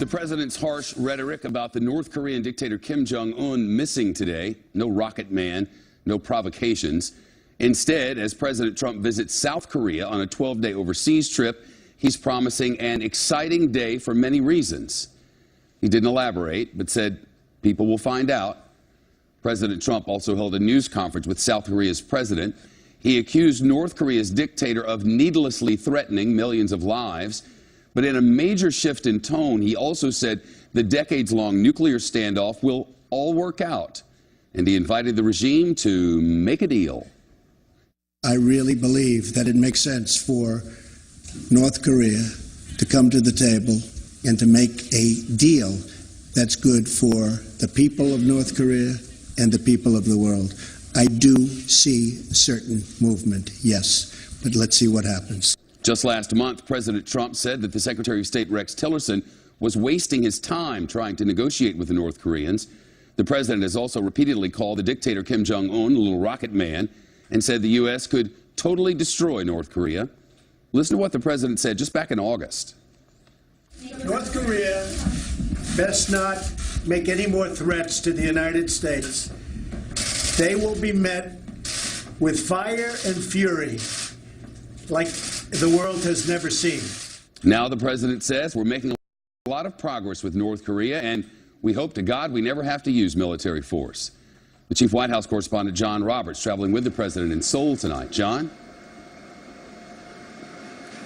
The president's harsh rhetoric about the North Korean dictator Kim Jong-un missing today. No rocket man, no provocations. Instead, as President Trump visits South Korea on a 12-day overseas trip, he's promising an exciting day for many reasons. He didn't elaborate, but said people will find out. President Trump also held a news conference with South Korea's president. He accused North Korea's dictator of needlessly threatening millions of lives. But in a major shift in tone, he also said the decades-long nuclear standoff will all work out. And he invited the regime to make a deal. I really believe that it makes sense for North Korea to come to the table and to make a deal that's good for the people of North Korea and the people of the world. I do see a certain movement, yes, but let's see what happens. Just last month, President Trump said that the Secretary of State Rex Tillerson was wasting his time trying to negotiate with the North Koreans. The president has also repeatedly called the dictator Kim Jong-un a little rocket man and said the U.S. could totally destroy North Korea. Listen to what the president said just back in August. North Korea best not make any more threats to the United States. They will be met with fire and fury like the world has never seen. Now the president says we're making a lot of progress with North Korea, and we hope to God we never have to use military force. The Chief White House correspondent John Roberts traveling with the president in Seoul tonight. John?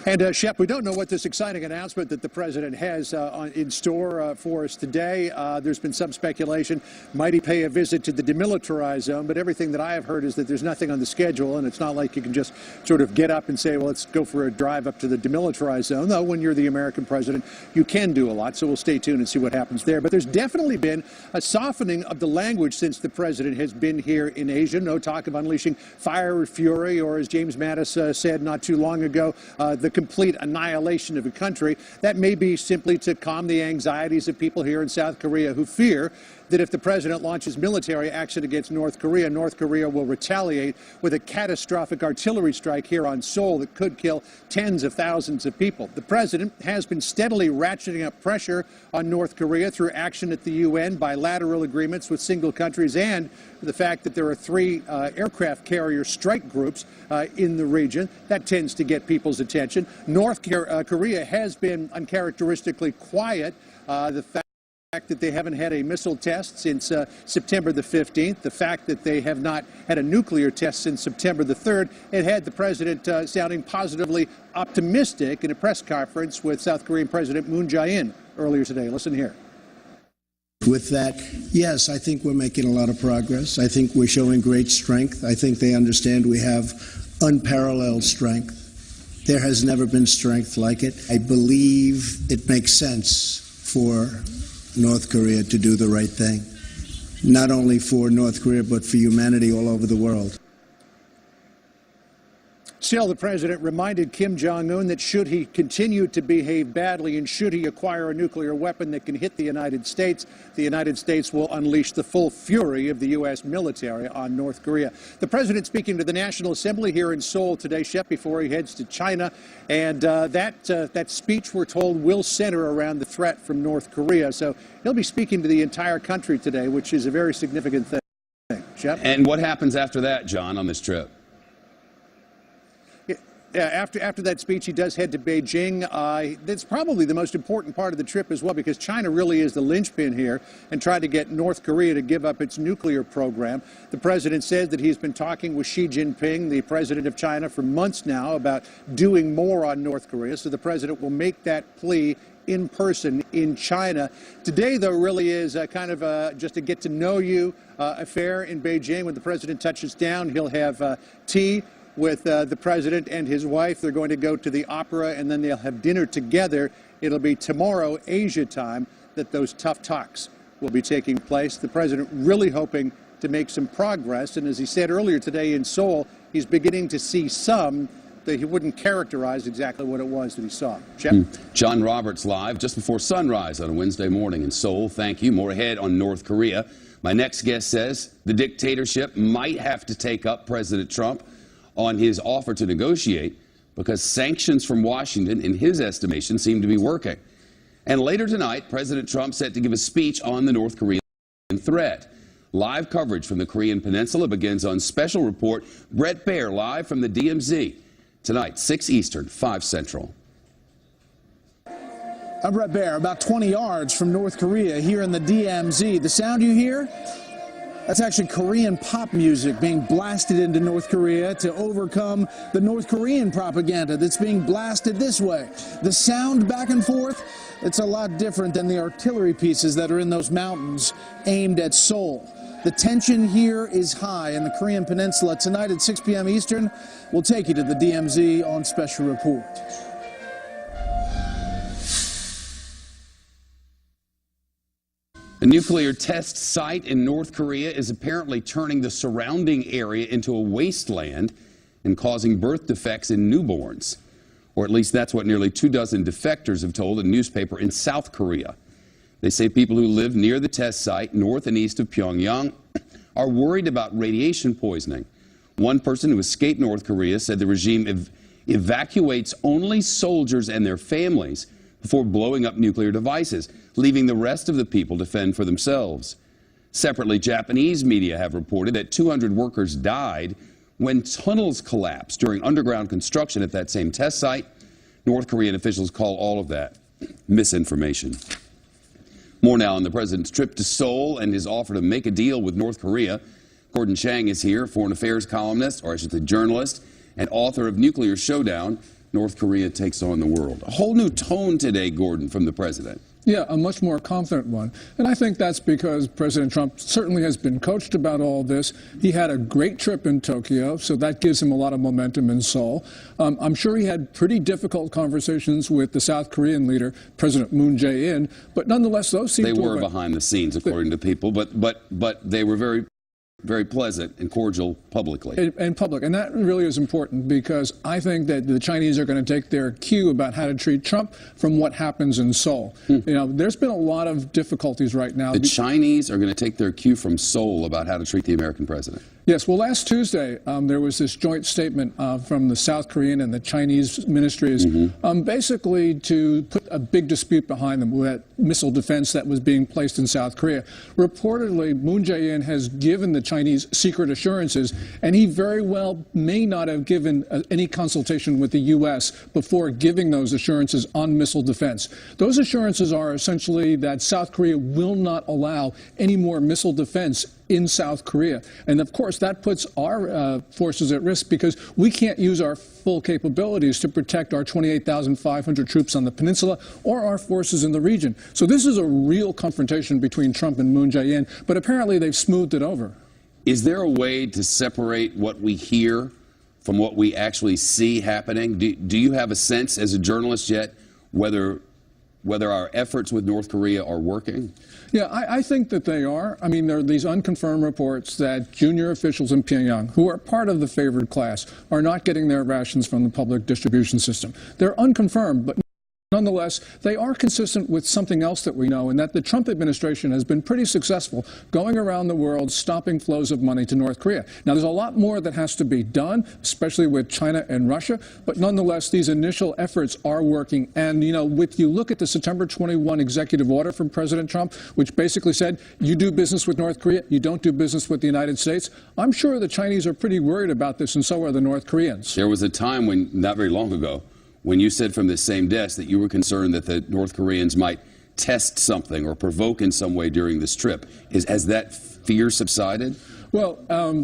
And, Shep, we don't know what this exciting announcement that the president has in store for us today. There's been some speculation. Might he pay a visit to the demilitarized zone? But everything that I have heard is that there's nothing on the schedule, and it's not like you can just sort of get up and say, well, let's go for a drive up to the demilitarized zone. Though, when you're the American president, you can do a lot, so we'll stay tuned and see what happens there. But there's definitely been a softening of the language since the president has been here in Asia. No talk of unleashing fire or fury, or as James Mattis said not too long ago, the complete annihilation of a country. That may be simply to calm the anxieties of people here in South Korea who fear that if the president launches military action against North Korea will retaliate with a catastrophic artillery strike here on Seoul that could kill tens of thousands of people. The president has been steadily ratcheting up pressure on North Korea through action at the UN, bilateral agreements with single countries, and the fact that there are 3 aircraft carrier strike groups in the region. That tends to get people's attention. North Korea has been uncharacteristically quiet. The fact that they haven't had a missile test since September the 15th, the fact that they have not had a nuclear test since September the 3rd, it had the president sounding positively optimistic in a press conference with South Korean President Moon Jae-in earlier today. Listen here. With that, yes, I think we're making a lot of progress. I think we're showing great strength. I think they understand we have unparalleled strength. There has never been strength like it. I believe it makes sense for North Korea to do the right thing, not only for North Korea, but for humanity all over the world. Still, the president reminded Kim Jong-un that should he continue to behave badly and should he acquire a nuclear weapon that can hit the United States will unleash the full fury of the U.S. military on North Korea. The president speaking to the National Assembly here in Seoul today, Shep, before he heads to China, and that speech, we're told, will center around the threat from North Korea. So he'll be speaking to the entire country today, which is a very significant thing. Shep? And what happens after that, John, on this trip? After that speech, he does head to Beijing. That's probably the most important part of the trip as well, because China really is the linchpin here and trying to get North Korea to give up its nuclear program. The president says that he's been talking with Xi Jinping, the president of China, for months now about doing more on North Korea. So the president will make that plea in person in China. Today, though, really is kind of just a get-to-know-you affair in Beijing. When the president touches down, he'll have tea with the president and his wife. They're going to go to the opera, and then they'll have dinner together. It'll be tomorrow, Asia time, that those tough talks will be taking place. The president really hoping to make some progress, and as he said earlier today in Seoul, he's beginning to see some that he wouldn't characterize exactly what it was that he saw. John Roberts live just before sunrise on a Wednesday morning in Seoul. Thank you. More ahead on North Korea. My next guest says the dictatorship might have to take up President Trump on his offer to negotiate because sanctions from Washington, in his estimation, seem to be working. And later tonight, President Trump set to give a speech on the North Korean threat. Live coverage from the Korean Peninsula begins on Special Report. Brett Baer live from the DMZ. Tonight, 6 Eastern, 5 Central. I'm Brett Baer, about 20 yards from North Korea here in the DMZ. The sound you hear? That's actually Korean pop music being blasted into North Korea to overcome the North Korean propaganda that's being blasted this way. The sound back and forth, it's a lot different than the artillery pieces that are in those mountains aimed at Seoul. The tension here is high in the Korean Peninsula. Tonight at 6 p.m. Eastern, we'll take you to the DMZ on Special Report. A nuclear test site in North Korea is apparently turning the surrounding area into a wasteland and causing birth defects in newborns. Or at least that's what nearly 24 defectors have told a newspaper in South Korea. They say people who live near the test site, north and east of Pyongyang, are worried about radiation poisoning. One person who escaped North Korea said the regime evacuates only soldiers and their families before blowing up nuclear devices, leaving the rest of the people to fend for themselves. Separately, Japanese media have reported that 200 workers died when tunnels collapsed during underground construction at that same test site. North Korean officials call all of that misinformation. More now on the president's trip to Seoul and his offer to make a deal with North Korea. Gordon Chang is here, foreign affairs columnist, or I should say journalist, and author of Nuclear Showdown, North Korea Takes on the World. A whole new tone today, Gordon, from the president. Yeah, a much more confident one. And I think that's because President Trump certainly has been coached about all this. He had a great trip in Tokyo, so that gives him a lot of momentum in Seoul. I'm sure he had pretty difficult conversations with the South Korean leader, President Moon Jae-in, but nonetheless, those seem to They were behind the scenes, according to people, but they were very pleasant and cordial publicly. In public. And that really is important because I think that the Chinese are going to take their cue about how to treat Trump from what happens in Seoul. You know, there's been a lot of difficulties right now. The Chinese are going to take their cue from Seoul about how to treat the American president. Yes, well, last Tuesday, there was this joint statement from the South Korean and the Chinese ministries, basically to put a big dispute behind them with that missile defense that was being placed in South Korea. Reportedly, Moon Jae-in has given the Chinese secret assurances, and he very well may not have given any consultation with the U.S. before giving those assurances on missile defense. Those assurances are essentially that South Korea will not allow any more missile defense in South Korea. And of course, that puts our forces at risk because we can't use our full capabilities to protect our 28,500 troops on the peninsula or our forces in the region. So this is a real confrontation between Trump and Moon Jae-in, but apparently they've smoothed it over. Is there a way to separate what we hear from what we actually see happening? Do you have a sense as a journalist yet whether our efforts with North Korea are working? Yeah, I think that they are. I mean, there are these unconfirmed reports that junior officials in Pyongyang, who are part of the favored class, are not getting their rations from the public distribution system. They're unconfirmed, but nonetheless, they are consistent with something else that we know, and that the Trump administration has been pretty successful going around the world stopping flows of money to North Korea. Now, there's a lot more that has to be done, especially with China and Russia, but nonetheless, these initial efforts are working. And, you know, if you look at the September 21 executive order from President Trump, which basically said, you do business with North Korea, you don't do business with the United States, I'm sure the Chinese are pretty worried about this, and so are the North Koreans. There was a time when, not very long ago, when you said from this same desk that you were concerned that the North Koreans might test something or provoke in some way during this trip. Has that fear subsided? Well,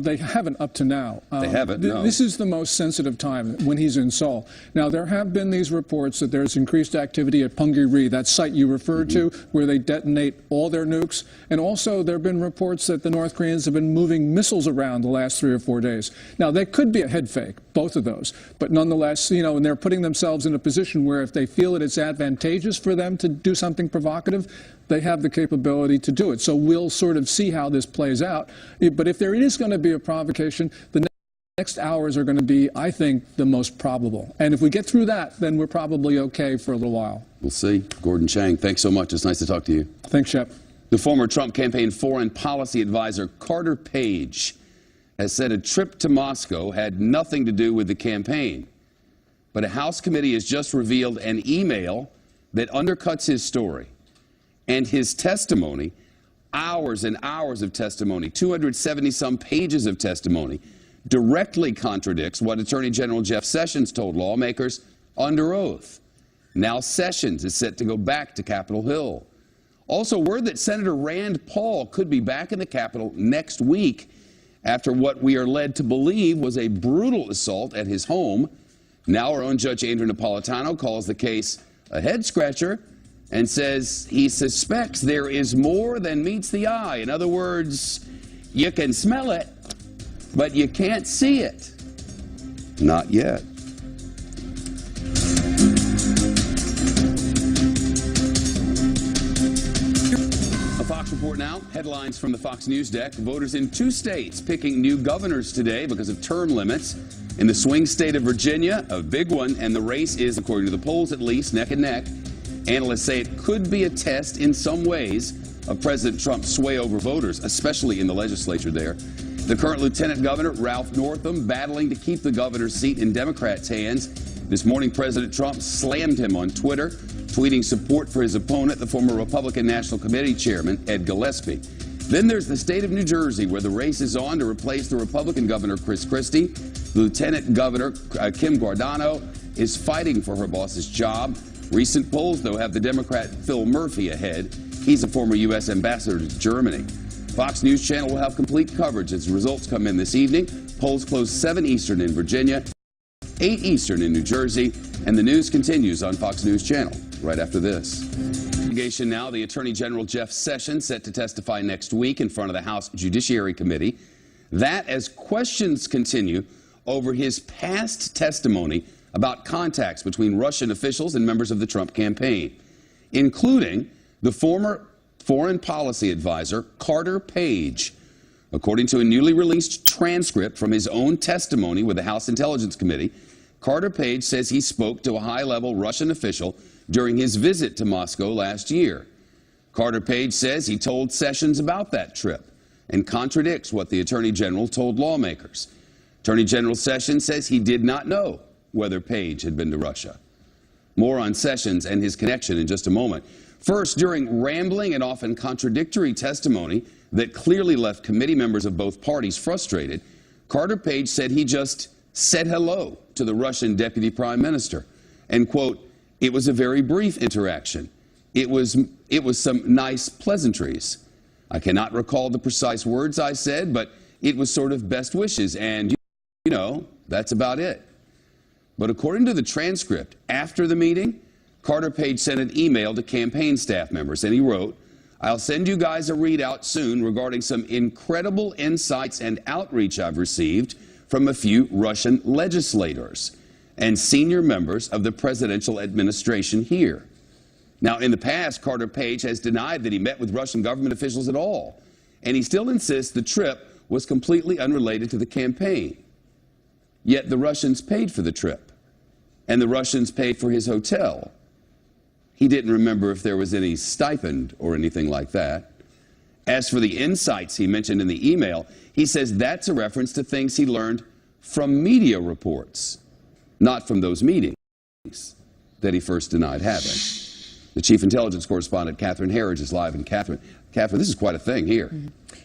they haven't up to now. They haven't, no. This is the most sensitive time when he's in Seoul. Now, there have been these reports that there's increased activity at Punggye-ri, that site you referred to, where they detonate all their nukes. And also, there have been reports that the North Koreans have been moving missiles around the last 3 or 4 days. Now, they could be a head fake, both of those. But nonetheless, you know, and they're putting themselves in a position where if they feel that it's advantageous for them to do something provocative, they have the capability to do it. So we'll sort of see how this plays out. But if there is going to be a provocation, the next hours are going to be, I think, the most probable. And if we get through that, then we're probably okay for a little while. We'll see. Gordon Chang, thanks so much. It's nice to talk to you. Thanks, Shep. The former Trump campaign foreign policy advisor Carter Page has said a trip to Moscow had nothing to do with the campaign. But a House committee has just revealed an email that undercuts his story. And his testimony, hours and hours of testimony, 270-some pages of testimony, directly contradicts what Attorney General Jeff Sessions told lawmakers under oath. Now Sessions is set to go back to Capitol Hill. Also, word that Senator Rand Paul could be back in the Capitol next week after what we are led to believe was a brutal assault at his home. Now our own Judge Andrew Napolitano calls the case a head-scratcher and says he suspects there is more than meets the eye. In other words, you can smell it, but you can't see it. Not yet. A Fox report now. Headlines from the Fox News deck. Voters in 2 states picking new governors today because of term limits. In the swing state of Virginia, a big one, and the race is, according to the polls at least, neck and neck. Analysts say it could be a test in some ways of President Trump's sway over voters, especially in the legislature there. The current Lieutenant Governor, Ralph Northam, battling to keep the governor's seat in Democrats' hands. This morning, President Trump slammed him on Twitter, tweeting support for his opponent, the former Republican National Committee Chairman, Ed Gillespie. Then there's the state of New Jersey, where the race is on to replace the Republican Governor, Chris Christie. Lieutenant Governor Kim Guardano is fighting for her boss's job. Recent polls, though, have the Democrat Phil Murphy ahead. He's a former U.S. ambassador to Germany. Fox News Channel will have complete coverage as the results come in this evening. Polls close 7 Eastern in Virginia, 8 Eastern in New Jersey, and the news continues on Fox News Channel right after this. Investigation now. The Attorney General Jeff Sessions set to testify next week in front of the House Judiciary Committee. That as questions continue over his past testimony about contacts between Russian officials and members of the Trump campaign, including the former foreign policy advisor Carter Page. According to a newly released transcript from his own testimony with the House Intelligence Committee, Carter Page says he spoke to a high-level Russian official during his visit to Moscow last year. Carter Page says he told Sessions about that trip and contradicts what the Attorney General told lawmakers. Attorney General Sessions says he did not know whether Page had been to Russia. More on Sessions and his connection in just a moment. First, during rambling and often contradictory testimony that clearly left committee members of both parties frustrated, Carter Page said he just said hello to the Russian deputy prime minister and, quote, it was a very brief interaction. It was some nice pleasantries. I cannot recall the precise words I said, but it was sort of best wishes, and, you know, that's about it. But according to the transcript, after the meeting, Carter Page sent an email to campaign staff members, and he wrote, I'll send you guys a readout soon regarding some incredible insights and outreach I've received from a few Russian legislators and senior members of the presidential administration here. Now, in the past, Carter Page has denied that he met with Russian government officials at all, and he still insists the trip was completely unrelated to the campaign. Yet the Russians paid for the trip, and the Russians paid for his hotel. He didn't remember if there was any stipend or anything like that. As for the insights he mentioned in the email, he says that's a reference to things he learned from media reports, not from those meetings that he first denied having. The chief intelligence correspondent, Catherine Herridge, is live. And Catherine, this is quite a thing here.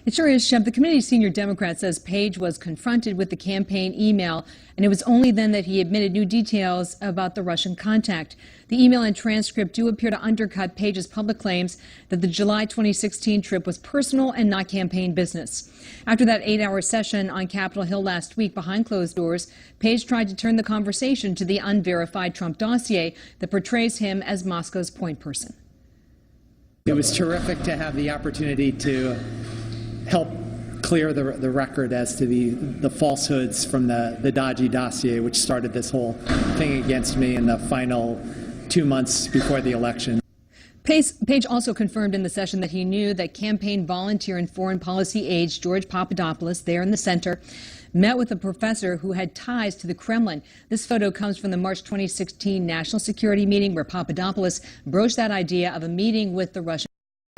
It sure is, Shep. The committee's senior Democrat says Page was confronted with the campaign email, and it was only then that he admitted new details about the Russian contact. The email and transcript do appear to undercut Page's public claims that the July 2016 trip was personal and not campaign business. After that 8-hour session on Capitol Hill last week behind closed doors, Page tried to turn the conversation to the unverified Trump dossier that portrays him as Moscow's point person. It was terrific to have the opportunity to help clear the record as to the falsehoods from the dodgy dossier, which started this whole thing against me in the final 2 months before the election. Page also confirmed in the session that he knew that campaign volunteer and foreign policy aide George Papadopoulos, there in the center, met with a professor who had ties to the Kremlin. This photo comes from the March 2016 national security meeting where Papadopoulos broached that idea of a meeting with the Russian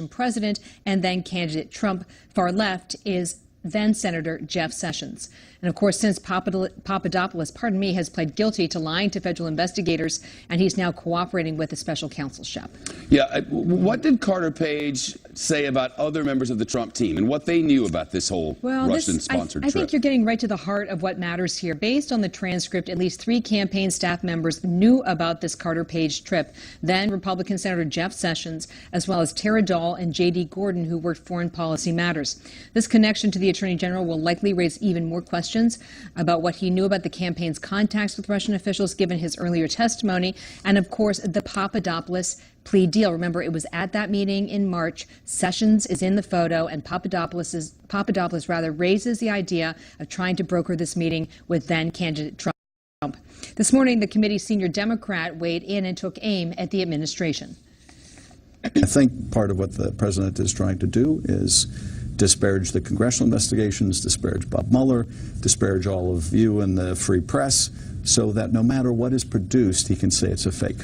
president and then candidate Trump. Far left is then Senator Jeff Sessions. And of course, since Papadopoulos, has pled guilty to lying to federal investigators, and he's now cooperating with the special counsel, Shep. Yeah, what did Carter Page say about other members of the Trump team and what they knew about this whole Russian-sponsored trip? I think you're getting right to the heart of what matters here. Based on the transcript, at least 3 campaign staff members knew about this Carter Page trip. Then Republican Senator Jeff Sessions, as well as Tara Dahl and J.D. Gordon, who worked foreign policy matters. This connection to the Attorney General will likely raise even more questions about what he knew about the campaign's contacts with Russian officials, given his earlier testimony, and of course the Papadopoulos plea deal. Remember, it was at that meeting in March. Sessions is in the photo, and Papadopoulos raises the idea of trying to broker this meeting with then-candidate Trump. This morning, the committee's senior Democrat weighed in and took aim at the administration. I think part of what the president is trying to do is disparage the congressional investigations, disparage Bob Mueller, disparage all of you and the free press, so that no matter what is produced, he can say it's a fake.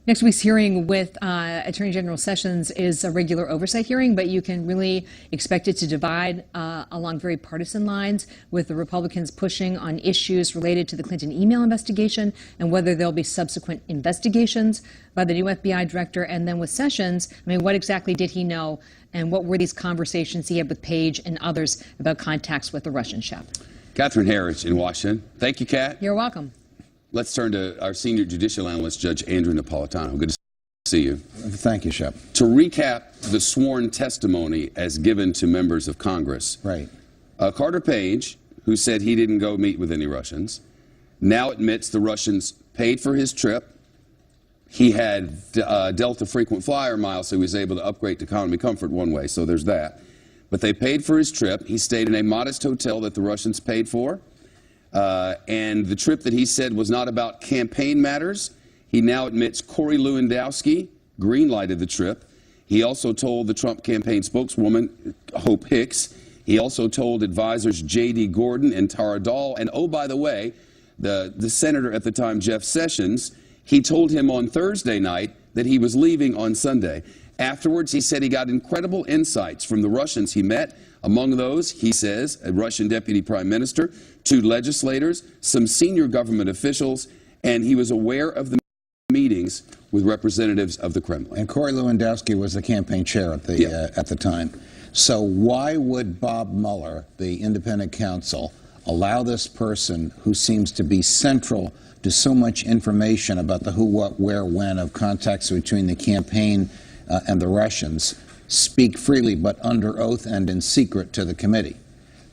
Next week's hearing with Attorney General Sessions is a regular oversight hearing, but you can really expect it to divide along very partisan lines, with the Republicans pushing on issues related to the Clinton email investigation and whether there'll be subsequent investigations by the new FBI director. And then with Sessions, I mean, what exactly did he know, and what were these conversations he had with Page and others about contacts with the Russian chef? Catherine Harris in Washington. Thank you, Kat. You're welcome. Let's turn to our senior judicial analyst, Judge Andrew Napolitano. Good to see you. Thank you, Shep. To recap the sworn testimony as given to members of Congress. Right. Carter Page, who said he didn't go meet with any Russians, now admits the Russians paid for his trip. He had Delta frequent flyer miles, so he was able to upgrade to economy comfort one way, so there's that. But they paid for his trip. He stayed in a modest hotel that the Russians paid for. And the trip that he said was not about campaign matters. He now admits Corey Lewandowski green-lighted the trip. He also told the Trump campaign spokeswoman, Hope Hicks. He also told advisors J.D. Gordon and Tara Dahl. And oh, by the way, the senator at the time, Jeff Sessions, he told him on Thursday night that he was leaving on Sunday. Afterwards, he said he got incredible insights from the Russians he met. Among those, he says, a Russian deputy prime minister, 2 legislators, some senior government officials, and he was aware of the meetings with representatives of the Kremlin. And Corey Lewandowski was the campaign chair at the time. So why would Bob Mueller, the independent counsel, allow this person who seems to be central to so much information about the who, what, where, when of contacts between the campaign and the Russians speak freely but under oath and in secret to the committee?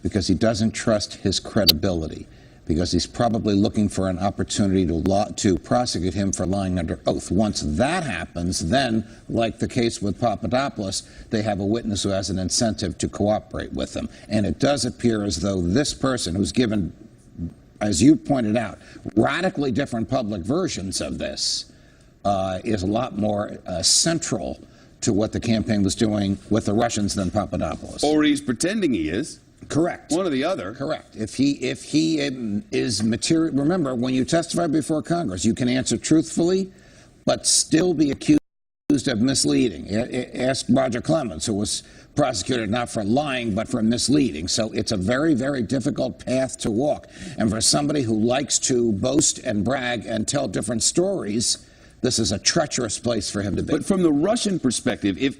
Because he doesn't trust his credibility, because he's probably looking for an opportunity to prosecute him for lying under oath. Once that happens, then, like the case with Papadopoulos, they have a witness who has an incentive to cooperate with them. And it does appear as though this person, who's given, as you pointed out, radically different public versions of this, is a lot more central to what the campaign was doing with the Russians than Papadopoulos. Or he's pretending he is. Correct. One or the other. Correct. If he is material, remember, when you testify before Congress, you can answer truthfully, but still be accused of misleading. Ask Roger Clemens, who was prosecuted not for lying, but for misleading. So it's a very, very difficult path to walk. And for somebody who likes to boast and brag and tell different stories, this is a treacherous place for him to be. But from the Russian perspective, if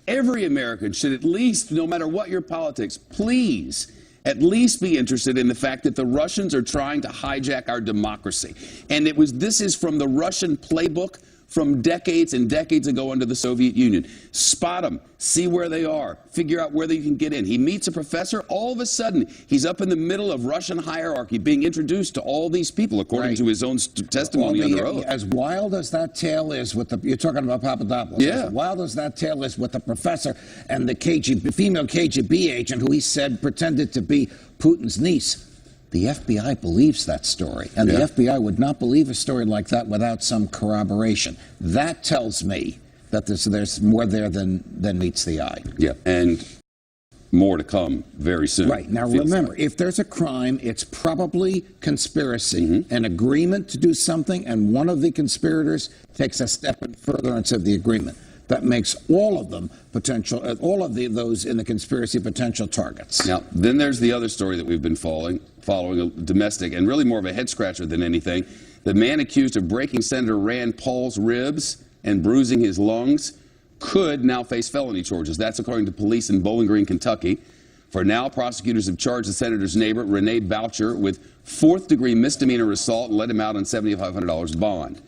every American should at least, no matter what your politics, please at least be interested in the fact that the Russians are trying to hijack our democracy. And this is from the Russian playbook from decades and decades ago under the Soviet Union. Spot them, see where they are, figure out where they can get in. He meets a professor, all of a sudden he's up in the middle of Russian hierarchy being introduced to all these people according to his own testimony under oath. As wild as that tale is with you're talking about Papadopoulos, as wild as that tale is with the professor and the female KGB agent who he said pretended to be Putin's niece. The FBI believes that story, and the FBI would not believe a story like that without some corroboration. That tells me that there's more there than meets the eye. Yeah, and more to come very soon. Right. Now, remember, if there's a crime, it's probably conspiracy, an agreement to do something, and one of the conspirators takes a step in furtherance of the agreement. that makes all of them potential, those in the conspiracy potential targets. Now, then there's the other story that we've been following a domestic and really more of a head scratcher than anything. The man accused of breaking Senator Rand Paul's ribs and bruising his lungs could now face felony charges. That's according to police in Bowling Green, Kentucky. For now, prosecutors have charged the senator's neighbor, Renee Boucher, with fourth-degree misdemeanor assault and let him out on $7,500 bond.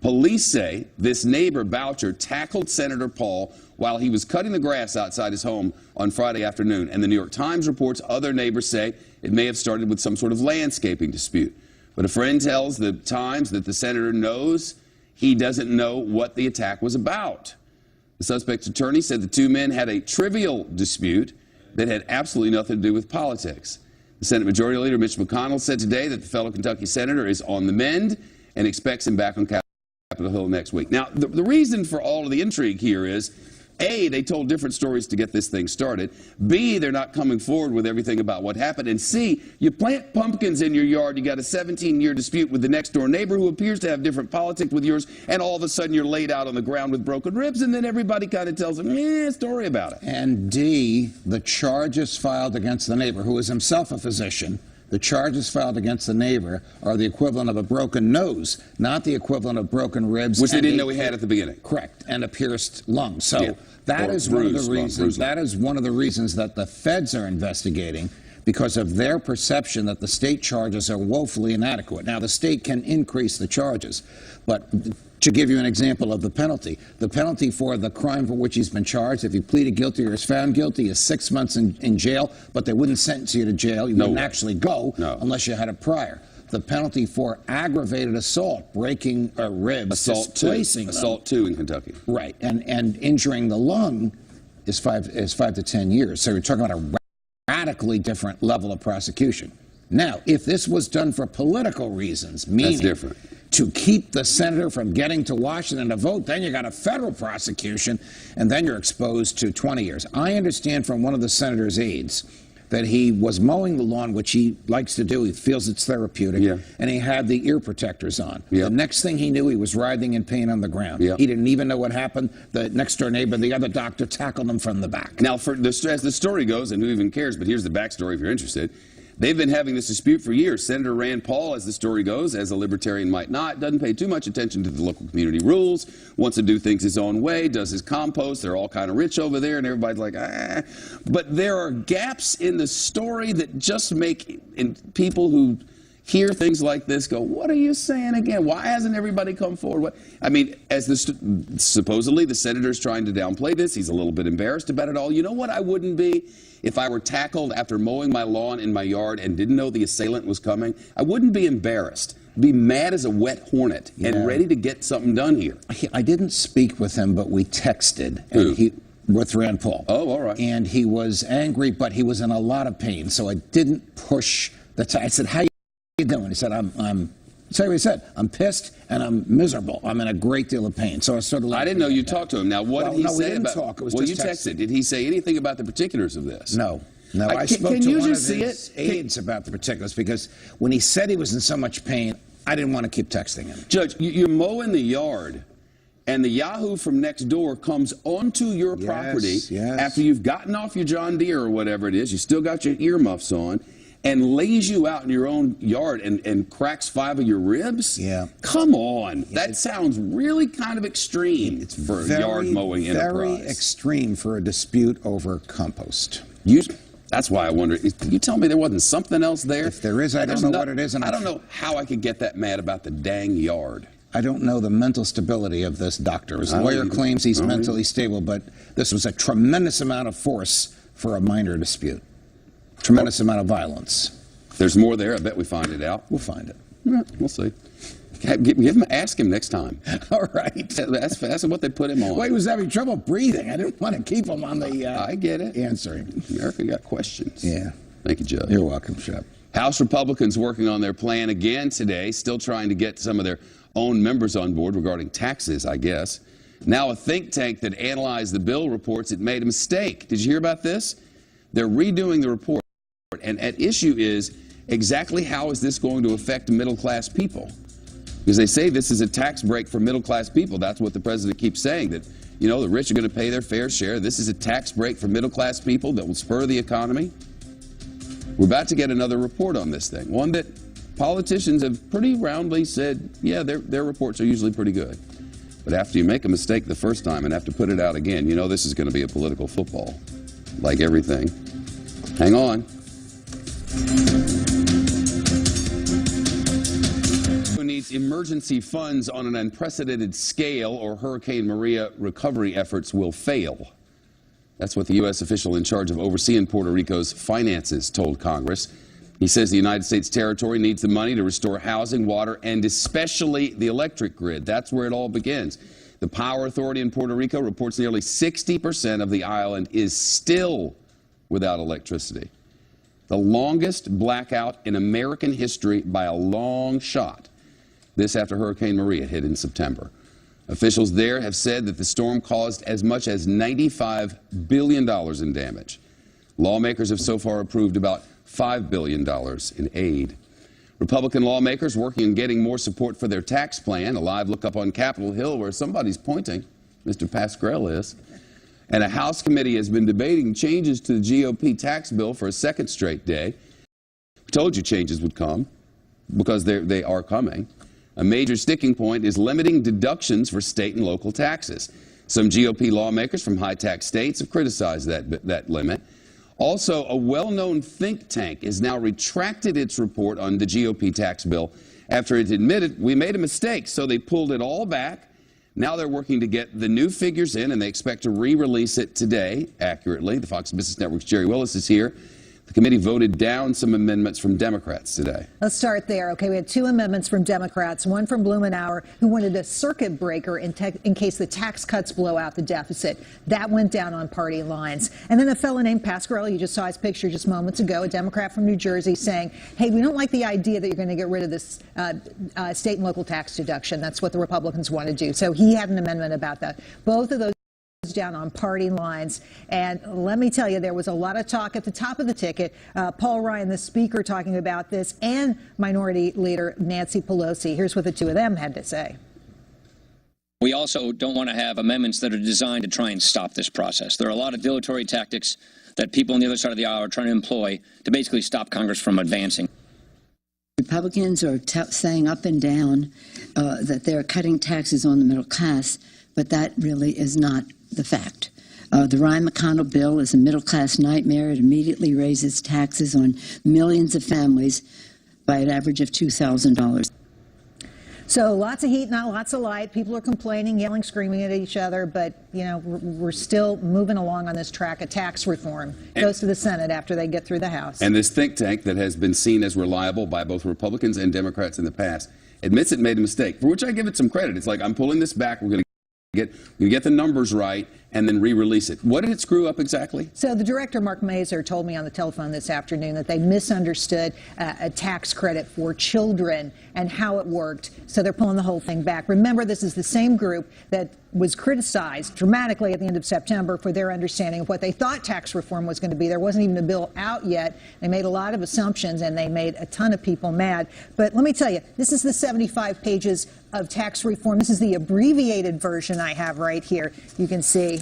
Police say this neighbor, Boucher, tackled Senator Paul while he was cutting the grass outside his home on Friday afternoon. And the New York Times reports other neighbors say it may have started with some sort of landscaping dispute. But a friend tells the Times that the senator knows he doesn't know what the attack was about. The suspect's attorney said the two men had a trivial dispute that had absolutely nothing to do with politics. The Senate Majority Leader Mitch McConnell said today that the fellow Kentucky senator is on the mend and expects him back on Capitol Hill next week. Now, the reason for all of the intrigue here is, A, they told different stories to get this thing started. B, they're not coming forward with everything about what happened. And C, you plant pumpkins in your yard, you got a 17-year dispute with the next-door neighbor who appears to have different politics with yours, and all of a sudden you're laid out on the ground with broken ribs, and then everybody kind of tells a story about it. And D, the charges filed against the neighbor, who is himself a physician, the charges filed against the neighbor are the equivalent of a broken nose, not the equivalent of broken ribs. Which they didn't know he had at the beginning. Correct, and a pierced lung. So that is one of the reasons. That is one of the reasons that the feds are investigating, because of their perception that the state charges are woefully inadequate. Now, the state can increase the charges, but to give you an example of the penalty for the crime for which he's been charged, if he pleaded guilty or is found guilty, is 6 months in jail, but they wouldn't sentence you to jail. You wouldn't actually go unless you had a prior. The penalty for aggravated assault, breaking ribs, displacing assault 2 in Kentucky. Right, and injuring the lung is 5 to 10 years. So you're talking about a radically different level of prosecution. Now, if this was done for political reasons, meaning that's different, to keep the senator from getting to Washington to vote, then you got a federal prosecution, and then you're exposed to 20 years. I understand from one of the senator's aides that he was mowing the lawn, which he likes to do. He feels it's therapeutic, and he had the ear protectors on. The next thing he knew, he was writhing in pain on the ground. He didn't even know what happened. The next-door neighbor, the other doctor, tackled him from the back. Now, as the story goes, and who even cares, but here's the backstory if you're interested. They've been having this dispute for years. Senator Rand Paul, as the story goes, as a libertarian might not, doesn't pay too much attention to the local community rules, wants to do things his own way, does his compost. They're all kind of rich over there, and everybody's like, ah. But there are gaps in the story that just make people who hear things like this go, what are you saying again? Why hasn't everybody come forward? I mean, supposedly the senator's trying to downplay this. He's a little bit embarrassed about it all. You know what I wouldn't be? If I were tackled after mowing my lawn in my yard and didn't know the assailant was coming, I wouldn't be embarrassed. Be mad as a wet hornet and ready to get something done here. I didn't speak with him, but we texted. And with Rand Paul. Oh, all right. And he was angry, but he was in a lot of pain. So I didn't push the I said, how you doing? He said, so he said, I'm pissed and I'm miserable. I'm in a great deal of pain. So I sort of. I didn't know you talked to him. Now, what did he say we didn't about? Talk. It was well, just you texted. Did he say anything about the particulars of this? No. I spoke to one of his aides about the particulars, because when he said he was in so much pain, I didn't want to keep texting him. Judge, you're mowing the yard, and the Yahoo from next door comes onto your property after you've gotten off your John Deere or whatever it is. You still got your earmuffs on. And lays you out in your own yard and cracks 5 of your ribs? Come on. That sounds really kind of extreme. It's for a yard mowing enterprise. Very extreme for a dispute over compost. That's why I wonder, can you tell me there wasn't something else there? If there is, I don't know what it is. I don't know how I could get that mad about the dang yard. I don't know the mental stability of this doctor. His lawyer claims he's mentally stable, but this was a tremendous amount of force for a minor dispute. Tremendous amount of violence. There's more there. I bet we find it out. We'll find it. We'll see. Ask him next time. All right. Ask him what they put him on. Well, he was having trouble breathing. I didn't want to keep him on the I get it. Answering. America got questions. Yeah. Thank you, Judge. You're welcome, Shep. House Republicans working on their plan again today, still trying to get some of their own members on board regarding taxes, I guess. Now a think tank that analyzed the bill reports it made a mistake. Did you hear about this? They're redoing the report. And at issue is exactly how is this going to affect middle-class people? Because they say this is a tax break for middle-class people. That's what the president keeps saying, that You know, the rich are going to pay their fair share. This is a tax break for middle-class people that will spur the economy. We're about to get another report on this thing, one that politicians have pretty roundly said, yeah, their reports are usually pretty good. But after you make a mistake the first time and have to put it out again, you know this is going to be a political football, like everything. Hang on. Who needs emergency funds on an unprecedented scale, or Hurricane Maria recovery efforts will fail. That's what the U.S. official in charge of overseeing Puerto Rico's finances told Congress. He says the United States territory needs the money to restore housing, water, and especially the electric grid. That's where it all begins. The Power Authority in Puerto Rico reports nearly 60% of the island is still without electricity. The longest blackout in American history by a long shot. This after Hurricane Maria hit in September. Officials there have said that the storm caused as much as $95 billion in damage. Lawmakers have so far approved about $5 billion in aid. Republican lawmakers working on getting more support for their tax plan. A live look up on Capitol Hill where somebody's pointing. Mr. Pascrell is. And a House committee has been debating changes to the GOP tax bill for a second straight day. We told you changes would come because they are coming. A major sticking point is limiting deductions for state and local taxes. Some GOP lawmakers from high-tax states have criticized that limit. Also, a well-known think tank has now retracted its report on the GOP tax bill after it admitted we made a mistake, so they pulled it all back. Now they're working to get the new figures in, and they expect to re-release it today accurately. The Fox Business Network's Jerry Willis is here. The committee voted down some amendments from Democrats today. Let's start there. Okay, we had two amendments from Democrats, one from Blumenauer, who wanted a circuit breaker in case the tax cuts blow out the deficit. That went down on party lines. And then a fellow named Pascrell, you just saw his picture just moments ago, a Democrat from New Jersey, saying, hey, we don't like the idea that you're going to get rid of this state and local tax deduction. That's what the Republicans want to do. So he had an amendment about that. Both of those down on party lines. And let me tell you, there was a lot of talk at the top of the ticket. Paul Ryan, the speaker, talking about this, and Minority Leader Nancy Pelosi. Here's what the two of them had to say. We also don't want to have amendments that are designed to try and stop this process. There are a lot of dilatory tactics that people on the other side of the aisle are trying to employ to basically stop Congress from advancing. Republicans are saying up and down that they're cutting taxes on the middle class, but that really is not the fact. The Ryan McConnell bill is a middle-class nightmare. It immediately raises taxes on millions of families by an average of $2,000. So lots of heat, not lots of light. People are complaining, yelling, screaming at each other, but, you know, we're still moving along on this track of tax reform. Goes to the Senate after they get through the House. And this think tank that has been seen as reliable by both Republicans and Democrats in the past admits it made a mistake, for which I give it some credit. It's like, I'm pulling this back. We're going to get the numbers right and then re-release it. What did it screw up exactly? So the director, Mark Mazur, told me on the telephone this afternoon that they misunderstood a tax credit for children and how it worked. So they're pulling the whole thing back. Remember, this is the same group that was criticized dramatically at the end of September for their understanding of what they thought tax reform was going to be. There wasn't even a bill out yet. They made a lot of assumptions, and they made a ton of people mad. But let me tell you, this is the 75 pages of tax reform. This is the abbreviated version I have right here. You can see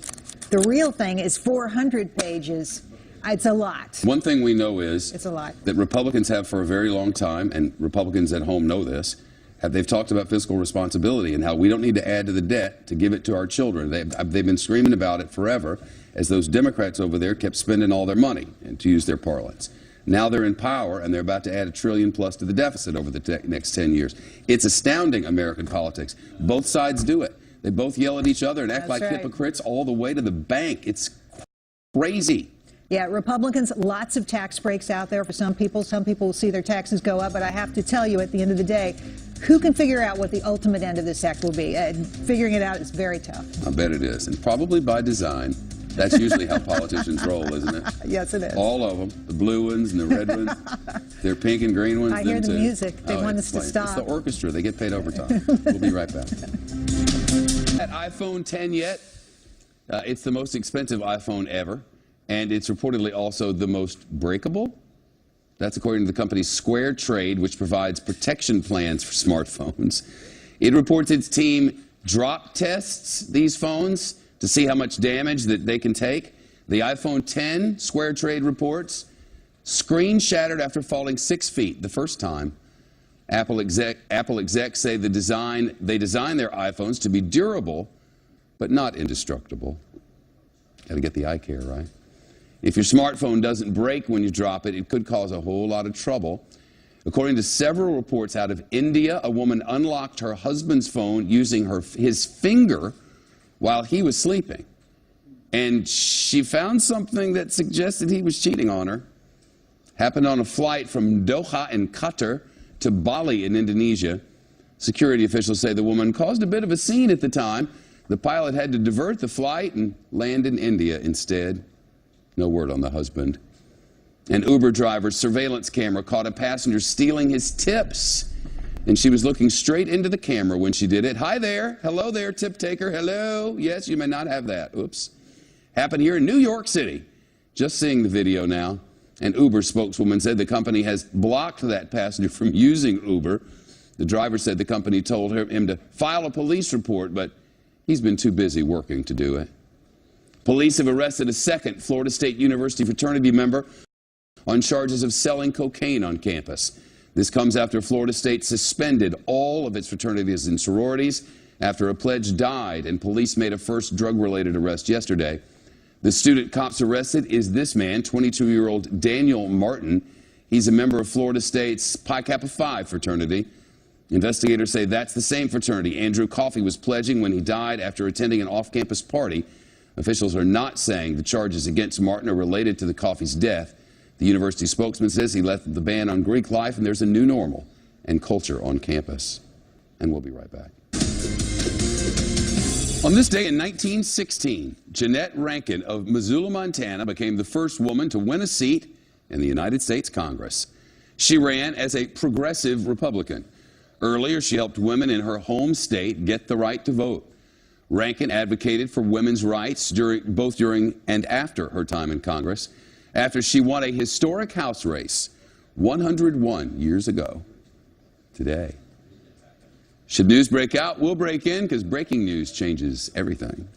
the real thing is 400 pages. It's a lot. One thing we know is it's a lot. That Republicans have for a very long time, and Republicans at home know this, they've talked about fiscal responsibility and how we don't need to add to the debt to give it to our children. They've been screaming about it forever as those Democrats over there kept spending all their money, and to use their parlance. Now they're in power, and they're about to add $1 trillion plus to the deficit over the next 10 years. It's astounding, American politics. Both sides do it. They both yell at each other and act like hypocrites all the way to the bank. It's crazy. Yeah, Republicans, lots of tax breaks out there for some people. Some people will see their taxes go up. But I have to tell you, at the end of the day, who can figure out what the ultimate end of this act will be? Figuring it out is very tough. I bet it is. And probably by design. That's usually how politicians roll, isn't it? Yes, it is. All of them. The blue ones and the red ones. They're pink and green ones. I hear the music. They want us to stop. It's the orchestra. They get paid overtime. We'll be right back. That iPhone 10 yet? It's the most expensive iPhone ever. And it's reportedly also the most breakable. That's according to the company Square Trade, which provides protection plans for smartphones. It reports its team drop tests these phones to see how much damage that they can take. The iPhone 10, Square Trade reports, screen shattered after falling 6 feet the first time. Apple execs say they designed their iPhones to be durable, but not indestructible. Got to get the eye care right. If your smartphone doesn't break when you drop it, it could cause a whole lot of trouble. According to several reports out of India, a woman unlocked her husband's phone using his finger while he was sleeping. And she found something that suggested he was cheating on her. Happened on a flight from Doha in Qatar to Bali in Indonesia. Security officials say the woman caused a bit of a scene at the time. The pilot had to divert the flight and land in India instead. No word on the husband. An Uber driver's surveillance camera caught a passenger stealing his tips. And she was looking straight into the camera when she did it. Hi there. Hello there, tip taker. Hello. Yes, you may not have that. Oops. Happened here in New York City. Just seeing the video now. An Uber spokeswoman said the company has blocked that passenger from using Uber. The driver said the company told him to file a police report, but he's been too busy working to do it. Police have arrested a second Florida State University fraternity member on charges of selling cocaine on campus. This comes after Florida State suspended all of its fraternities and sororities after a pledge died and police made a first drug-related arrest yesterday. The student cops arrested is this man, 22-year-old Daniel Martin. He's a member of Florida State's Pi Kappa Phi fraternity. Investigators say that's the same fraternity Andrew Coffey was pledging when he died after attending an off-campus party. Officials are not saying the charges against Martin are related to the Coffey's death. The university spokesman says he left the ban on Greek life and there's a new normal and culture on campus. And we'll be right back. On this day in 1916, Jeanette Rankin of Missoula, Montana, became the first woman to win a seat in the United States Congress. She ran as a progressive Republican. Earlier, she helped women in her home state get the right to vote. Rankin advocated for women's rights both during and after her time in Congress, after she won a historic House race 101 years ago today. Should news break out, we'll break in, because breaking news changes everything.